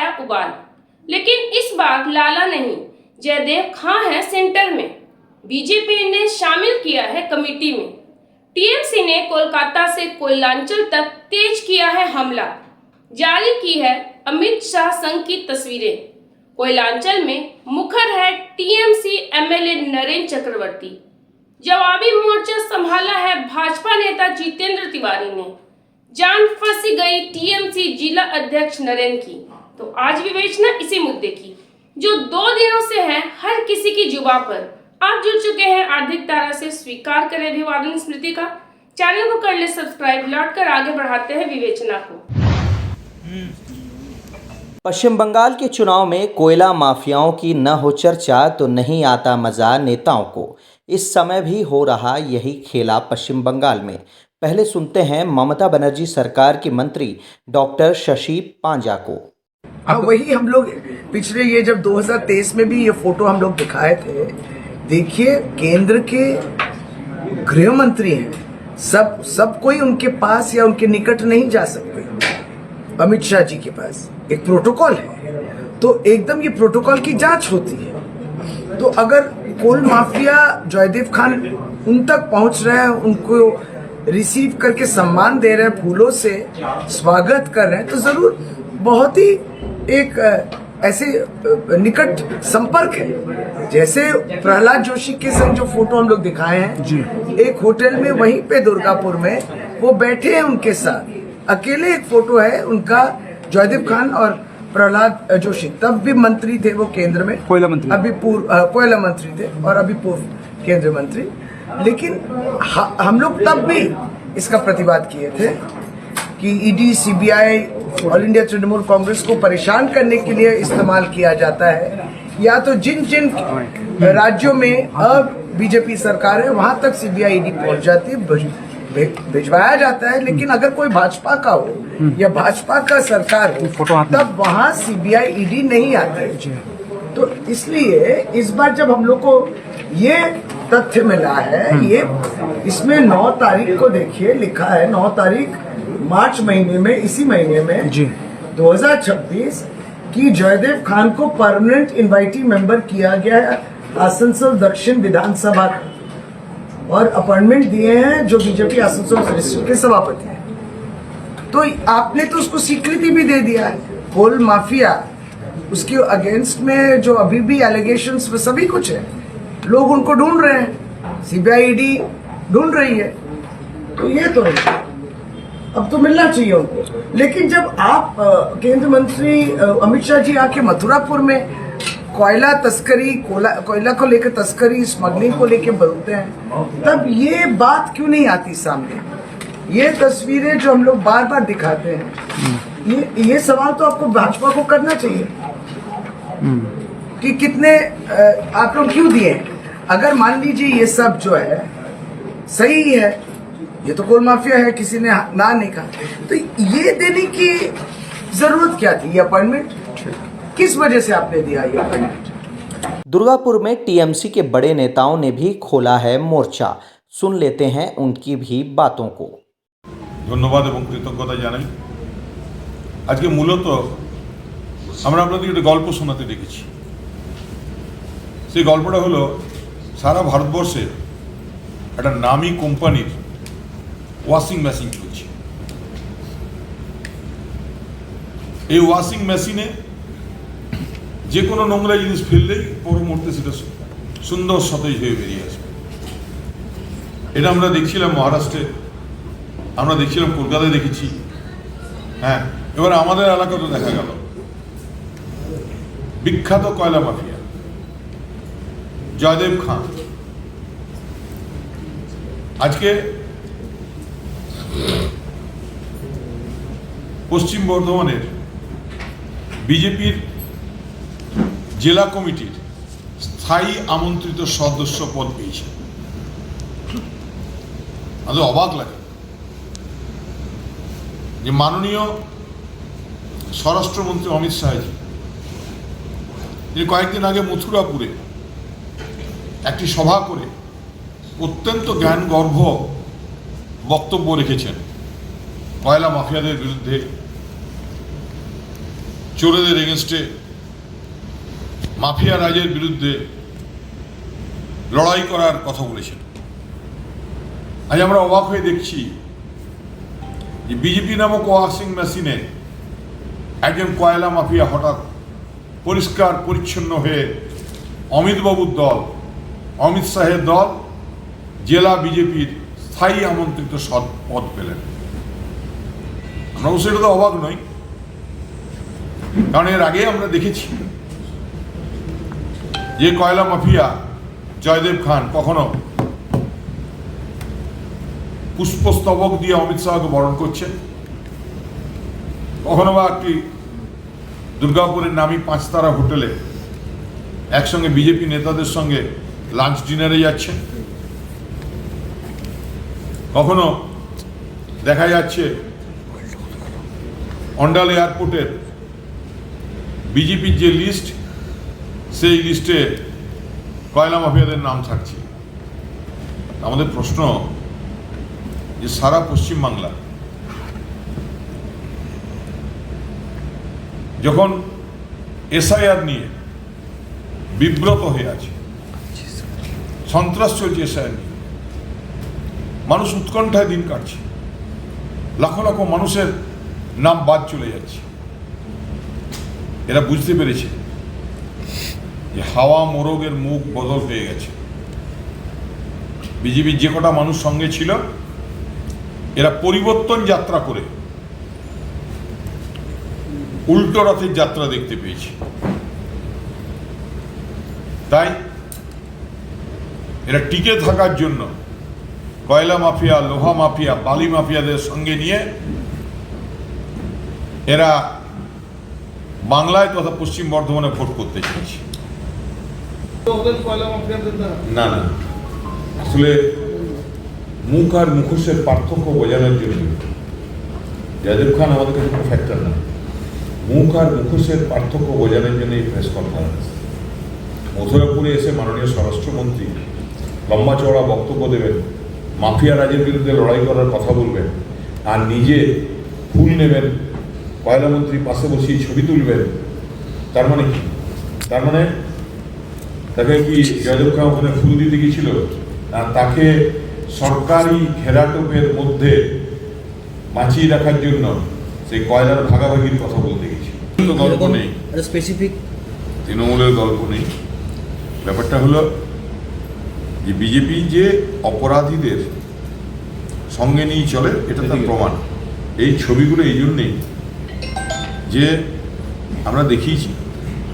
मचाया उबाल। लेकिन इस बार लाला नहीं, जयदेव खां है सेंटर में। बीजेपी ने शामिल किया है कमेटी में। टीएमसी ने कोलकाता से कोयलांचल तक तेज किया है हमला। जारी की है अमित शाह संग की तस्वीरें। कोयलांचल में मुखर है टीएमसी एमएलए नरेंद्र चक्रवर्ती। जवाबी मोर्चा संभाला है भाजपा नेता जितेंद्र तिवारी ने। जान फंसी गई टीएमसी जिला अध्यक्ष नरेंद्र की। तो आज विवेचना इसी मुद्दे की, जो 2 दिनों से है हर किसी की जुबान पर। आप जुड़ चुके हैं आर्थिक तारा से, स्वीकार करें अभिवादन स्मृति का। चैनल को कर ले सब्सक्राइब। लौटकर आगे बढ़ाते हैं विवेचना को। पश्चिम बंगाल के चुनाव में कोयला माफियाओं की न हो चर्चा तो नहीं आता मजा नेताओं को। इस समय भी हो रहा यही खेला पश्चिम बंगाल में। पहले सुनते हैं ममता बनर्जी सरकार के मंत्री डॉक्टर शशि पांजा को। हाँ, वही हम लोग पिछले ये जब 2023 में भी ये फोटो हम लोग दिखाए थे। देखिए, केंद्र के गृह मंत्री हैं, सब कोई उनके पास या उनके निकट नहीं जा सकते। अमित शाह जी के पास एक प्रोटोकॉल है, तो एकदम ये प्रोटोकॉल की जांच होती है। तो अगर कोल माफिया जयदेव खान उन तक पहुंच रहे हैं, उनको रिसीव करके सम्मान दे रहे हैं, फूलों से स्वागत कर रहे हैं, तो जरूर बहुत ही एक ऐसे निकट संपर्क है। जैसे प्रहलाद जोशी के संग जो फोटो हम लोग दिखाए हैं, एक होटल में वहीं पे दुर्गापुर में वो बैठे हैं उनके साथ, अकेले एक फोटो है उनका, जयदेव खान और प्रहलाद जोशी। तब भी मंत्री थे वो केंद्र में, कोयला मंत्री, अभी पूर्व कोयला मंत्री थे और अभी पूर्व केंद्रीय मंत्री। लेकिन हम लोग तब भी इसका प्रतिवाद किए थे कि ED, CBI, all India Trinamool Congress को परेशान करने के लिए इस्तेमाल किया जाता है। या तो जिन जिन राज्यों में अब बीजेपी सरकार है वहां तक सीबीआई, ईडी पहुंच जाती है, भिजवाया जाता है। लेकिन अगर कोई भाजपा का हो या भाजपा का सरकार हो, तब वहां सीबीआई, ईडी नहीं आती। तो इसलिए इस बार जब हम लोग को ये तथ्य मिला है, ये इसमें 9 तारीख को देखिए लिखा है, 9 तारीख मार्च महीने में, इसी महीने में 2026 की जयदेव खान को परमानेंट इनवाइटी मेंबर किया गया है आसनसोल दक्षिण विधानसभा का, और अपॉइंटमेंट दिए हैं जो बीजेपी आसनसोल डिस्ट्रिक्ट के सभापति हैं। तो आपने तो उसको स्वीकृति भी दे दिया है। कोल माफिया, उसके अगेंस्ट में जो अभी भी एलिगेशंस सभी कुछ है, लोग उनको ढूंढ रहे हैं, सीबीआई, ईडी ढूंढ रही है। तो ये तो है, अब तो मिलना चाहिए उनको। लेकिन जब आप केंद्रीय मंत्री अमित शाह जी आके मथुरापुर में कोयला तस्करी, कोयला को लेकर तस्करी, स्मगलिंग को लेकर बोलते हैं, तब ये बात क्यों नहीं आती सामने? ये तस्वीरें जो हम लोग बार बार दिखाते हैं, ये सवाल तो आपको भाजपा को करना चाहिए कि कितने आप लोग क्यों दिए। अगर मान लीजिए ये सब जो है सही है, ये तो कोल माफिया है, किसी ने ना नहीं कहा, तो ये देने की जरूरत क्या थी? ये अपॉइंटमेंट किस वजह से आपने दिया ये अपॉइंटमेंट? दुर्गापुर में टीएमसी के बड़े नेताओं ने भी खोला है मोर्चा। सुन लेते हैं उनकी भी बातों को। ধন্যবাদ এবং কৃতজ্ঞতা জানাই। আজকে মূলত আমরা আপনাদের একটা গল্প শোনাতে দেখেছি। সেই গল্পটা হলো সারা ভারতবর্ষে একটা নামী কোম্পানির ওয়াশিং মেশিন চলছে। এই ওয়াশিং মেশিনে যে কোনো নোংরা জিনিস ফেললেই পর মুহূর্তে সেটা সুন্দর সতেজ হয়ে বেরিয়ে আসবে। এটা আমরা দেখছিলাম মহারাষ্ট্রে, আমরা দেখছিলাম কলকাতায় দেখেছি। হ্যাঁ, এবার আমাদের এলাকাতেও দেখা গেল বিখ্যাত কয়লা মাফিয়া জয়দেব খান আজকে পশ্চিম বর্ধমানের বিজেপির জেলা কমিটির স্থায়ী আমন্ত্রিত সদস্য পদ পেয়েছে। আমাদের অবাক লাগে যে মাননীয় স্বরাষ্ট্রমন্ত্রী অমিত শাহজি, তিনি কয়েকদিন আগে মথুরাপুরে একটি সভা করে অত্যন্ত জ্ঞানগর্ভ বক্তব্য রেখেছেন কয়লা মাফিয়াদের বিরুদ্ধে চোরেদের এগেনস্টে, মাফিয়া রাজের বিরুদ্ধে লড়াই করার কথা বলেছেন। আজ আমরা অবাক হয়ে দেখছি যে বিজেপি নামক ওয়াশিং মেশিনে একজন কয়লা মাফিয়া হঠাৎ পরিষ্কার পরিচ্ছন্ন হয়ে অমিতবাবুর দল, অমিত শাহের দল, জেলা বিজেপির স্থায়ী আমন্ত্রিত পদ পেলেন। আমরা সেটা তো অবাক নই, কারণ এর আগে আমরা দেখেছি যে কয়লা মাফিয়া জয়দেব খান কখনো পুষ্পস্তবক দিয়ে অমিত শাহকে বরণ করছেন, কখনো বা একটি দুর্গাপুরের নামী 5 তারা হোটেলে একসঙ্গে বিজেপি নেতাদের সঙ্গে লাঞ্চ ডিনারে যাচ্ছেন, কখনো দেখা যাচ্ছে অন্ডাল এয়ারপোর্টের বিজেপির যে লিস্ট, সেই লিস্টে কয়লা মাফিয়াদের নাম থাকছে। আমাদের প্রশ্ন যে সারা পশ্চিমবাংলা যখন এসআইআর নিয়ে বিব্রত হয়ে আছে, সন্ত্রাস চলছে এসআইআর নিয়ে, মানুষ উৎকণ্ঠায় দিন কাটছে, লাখো লাখো মানুষের নাম বাদ চলে যাচ্ছে, এরা বুঝতে পেরেছে যে হাওয়া মোরগের মুখ বদল হয়ে গেছে। বিজেপির যে কটা মানুষ সঙ্গে ছিল এরা পরিবর্তন যাত্রা করে উল্টো রথের যাত্রা দেখতে পেয়েছে। তাই এরা টিকে থাকার জন্য কয়লা মাফিয়া, লোহা মাফিয়া, বালি মাফিয়াদের সঙ্গে নিয়ে এরা বাংলায় তথা পশ্চিম বর্ধমানে ভোট করতে চাইছে। না না, আসলে মুখ আর মুখোশের পার্থক্য বোঝানোর জন্য জয়দেব খান আমাদের কাছে কোনো ফ্যাক্টর না। মুখ আর মুখোশের পার্থক্য বোঝানোর জন্য এই প্রেস কনফারেন্স। মথুরাপুরে এসে মাননীয় স্বরাষ্ট্রমন্ত্রী লম্বা চওড়া বক্তব্য দেবেন, মাফিয়া রাজের বিরুদ্ধে লড়াই করার কথা বলবেন, আর নিজে ফুল নেবেন, কয়লা মন্ত্রী পাশে বসিয়ে ছবি তুলবেন। তার মানে কি? তার মানে তাকে কি জয়দেব খান ওখানে ফুল দিতে গিয়েছিল? আর তাকে সরকারি ঘেরাটোপের মধ্যে বাঁচিয়ে রাখার জন্য সেই কয়লার ভাগাভাগির কথা বলতে গেছিল। গল্প নেই, স্পেসিফিক তৃণমূলের গল্প নেই। ব্যাপারটা হলো যে বিজেপি যে অপরাধীদের সঙ্গে নিয়ে চলে, এটা তার প্রমাণ। এই ছবিগুলো এই জন্যেই যে আমরা দেখিয়েছি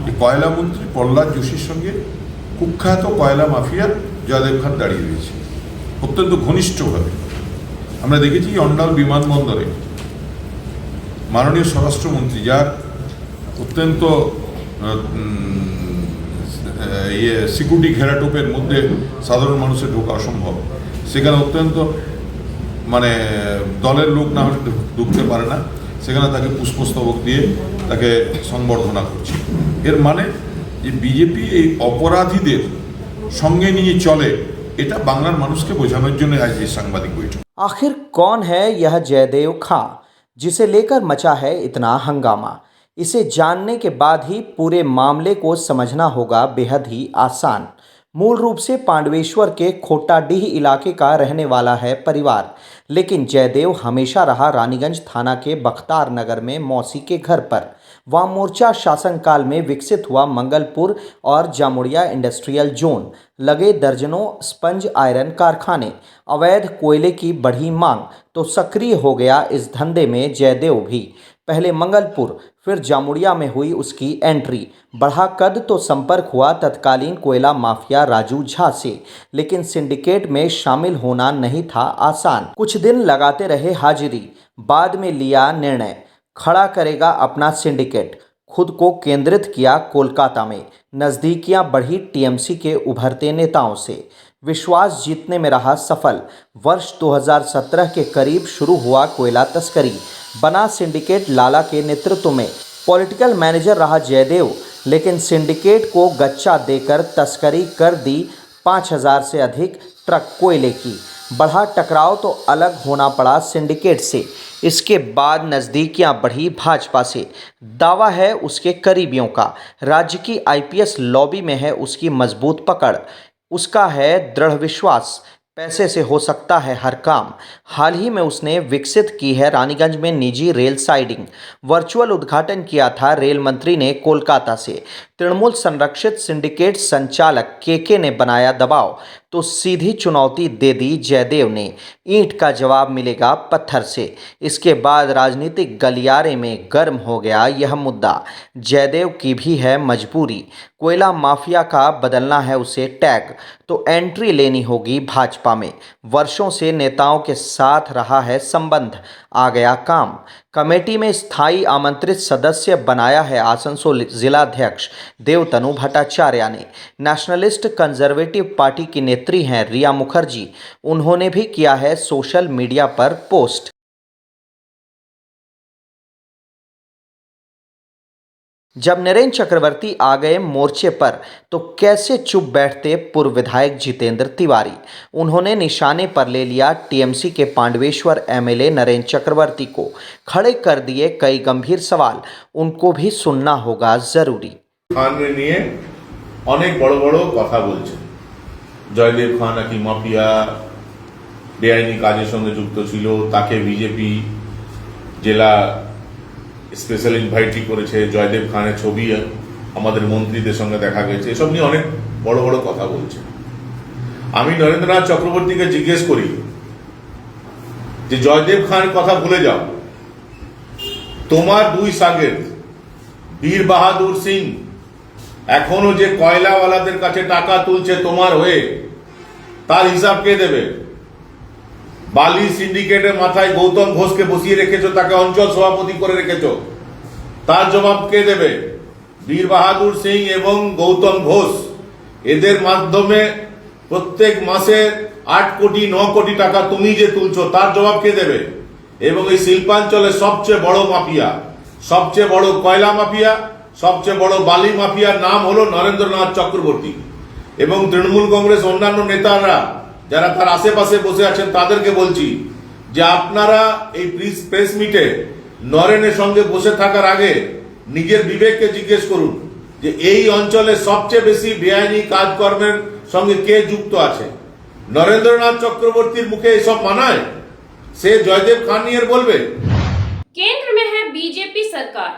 যে কয়লা মন্ত্রী প্রহ্লাদ যোশীর সঙ্গে কুখ্যাত কয়লা মাফিয়া জয়দেব খান দাঁড়িয়ে রয়েছে অত্যন্ত ঘনিষ্ঠভাবে। আমরা দেখেছি অন্ডাল বিমানবন্দরে মাননীয় স্বরাষ্ট্রমন্ত্রী, যার অত্যন্ত সিকিউরিটি ঘেরাটোপের মধ্যে সাধারণ মানুষের ঢোকা অসম্ভব, সেখানে অত্যন্ত মানে দলের লোক না হলে ঢুকতে পারে না, সেখানে তাকে পুষ্পস্তবক দিয়ে তাকে সংবর্ধনা করছে। এর মানে যে বিজেপি এই অপরাধীদের সঙ্গে নিয়ে চলে, এটা বাংলার মানুষকে বোঝানোর জন্য আজ এই সাংবাদিক বৈঠক। आखिर कौन है यह जयदेव खां जिसे लेकर मचा है इतना हंगामा? इसे जानने के बाद ही पूरे मामले को समझना होगा बेहद ही आसान। मूल रूप से पांडवेश्वर के खोटाडीह इलाके का रहने वाला है परिवार, लेकिन जयदेव हमेशा रहा रानीगंज थाना के बख्तार नगर में मौसी के घर पर। वाम मोर्चा शासनकाल में विकसित हुआ मंगलपुर और जामुड़िया इंडस्ट्रियल जोन, लगे दर्जनों स्पंज आयरन कारखाने, अवैध कोयले की बढ़ी मांग, तो सक्रिय हो गया इस धंधे में जयदेव भी। पहले मंगलपुर फिर जामुड़िया में हुई उसकी एंट्री, बढ़ा कद तो संपर्क हुआ तत्कालीन कोयला माफिया राजू झा से, लेकिन सिंडिकेट में शामिल होना नहीं था आसान। कुछ दिन लगाते रहे हाजिरी, बाद में लिया निर्णय, खड़ा करेगा अपना सिंडिकेट। खुद को केंद्रित किया कोलकाता में, नज़दीकियां बढ़ी टीएमसी के उभरते नेताओं से, विश्वास जीतने में रहा सफल। वर्ष 2017 के करीब शुरू हुआ कोयला तस्करी, बना सिंडिकेट लाला के नेतृत्व में। पॉलिटिकल मैनेजर रहा जयदेव, लेकिन सिंडिकेट को गच्चा देकर तस्करी कर दी 5000 से अधिक ट्रक कोयले की। बढ़ा टकराव तो अलग होना पड़ा सिंडिकेट से। इसके बाद नज़दीकियां बढ़ी भाजपा से। दावा है उसके करीबियों का, राज्य की आईपीएस लॉबी में है उसकी मजबूत पकड़। उसका है दृढ़ विश्वास, पैसे से हो सकता है हर काम। हाल ही में उसने विकसित की है रानीगंज में निजी रेल साइडिंग। वर्चुअल उद्घाटन किया था रेल मंत्री ने कोलकाता से। तृणमूल संरक्षित सिंडिकेट संचालक केके ने बनाया दबाव, तो सीधी चुनौती दे दी जयदेव ने। ईंट का जवाब मिलेगा पत्थर से। इसके बाद राजनीतिक गलियारे में गर्म हो गया यह मुद्दा। जयदेव की भी है मजबूरी, कोयला माफिया का बदलना है उसे टैग, तो एंट्री लेनी होगी भाजपा में। वर्षों से नेताओं के साथ रहा है संबंध, आ गया काम। कमेटी में स्थायी आमंत्रित सदस्य बनाया है आसनसोल जिलाध्यक्ष देवतनु भट्टाचार्य ने। नेशनलिस्ट कंजर्वेटिव पार्टी की नेत्री हैं रिया मुखर्जी। उन्होंने भी किया है सोशल मीडिया पर पोस्ट। जब नरेंद्र चक्रवर्ती आ गए मोर्चे पर तो कैसे चुप बैठते पूर्व विधायक जितेंद्र तिवारी। उन्होंने निशाने पर ले लिया टीएमसी के पांडवेश्वर एमएलए नरेंद्र चक्रवर्ती को। खड़े कर दिए कई गंभीर सवाल, उनको भी सुनना होगा जरूरी। খান নিয়ে অনেক বড় বড় কথা বলছে। জয়দেব খান নাকি মাফিয়া, বেআইনি কাজের সঙ্গে যুক্ত ছিল, তাকে বিজেপি জেলা স্পেশাল ইনভাইটি করেছে, জয়দেব খানের ছবি আমাদের মন্ত্রীদের সঙ্গে দেখা গেছে, এসব নিয়ে অনেক বড় বড় কথা বলছে। আমি নরেন্দ্রনাথ চক্রবর্তীকে জিজ্ঞেস করি যে জয়দেব খানের কথা ভুলে যাও, তোমার দুই সাগের বীর বাহাদুর সিং এখনো যে কয়লাওয়ালাদের কাছে টাকা তুলছে তোমার হয়ে, তার হিসাব কে দেবে? বালি সিন্ডিকেটের মাথায় গৌতম ঘোষকে বসিয়ে রেখেছো, তাকে অঞ্চল সভাপতি করে রেখেছো, তার জবাব কে দেবে? বীর বাহাদুর সিং এবং গৌতম ঘোষ এদের মাধ্যমে প্রত্যেক মাসে 8 কোটি 9 কোটি টাকা তুমি যে তুলছো, তার জবাব কে দেবে? এবং এই শিল্পাঞ্চলের সবচেয়ে বড় মাফিয়া, সবচেয়ে বড় কয়লা মাফিয়া, সবচেয়ে বড় বালি মাফিয়ার নাম হলো নরেন্দ্রনাথ চক্রবর্তী। এবং তৃণমূল কংগ্রেস অন্যান্য নেতারা যারা তার আশেপাশে বসে আছেন তাদেরকে বলছি যে আপনারা এই প্রেস মিটে নরেনের সঙ্গে বসে থাকার আগে নিজের বিবেককে জিজ্ঞেস করুন যে এই অঞ্চলে সবচেয়ে বেশি বেআইনি কাজকর্মের সঙ্গে কে যুক্ত আছে। নরেন্দ্রনাথ চক্রবর্তীর মুখে এসব মানায়? সে জয়দেব খান নিয়ে বলবে? केंद्र में है बीजेपी सरकार,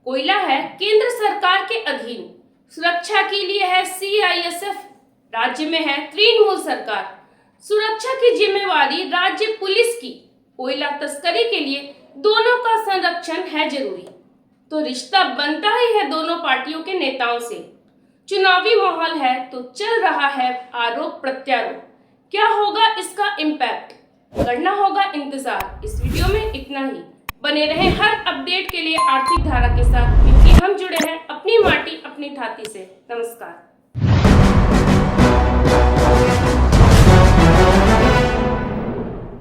कोयला है केंद्र सरकार के अधीन, सुरक्षा के लिए है सीआईएसएफ, राज्य में है तृणमूल सरकार, सुरक्षा की जिम्मेवारी राज्य पुलिस की, कोयला तस्करी के लिए दोनों का संरक्षण है जरूरी। तो रिश्ता बनता ही है दोनों पार्टियों के नेताओं से। चुनावी माहौल है तो चल रहा है आरोप प्रत्यारोप। क्या होगा इसका इम्पैक्ट, करना होगा इंतजार। इस वीडियो में इतना ही। बने रहे हर अपडेट के लिए आर्थिक धारा के साथ, क्योंकि हम जुड़े हैं अपनी माटी अपनी थाती से। नमस्कार।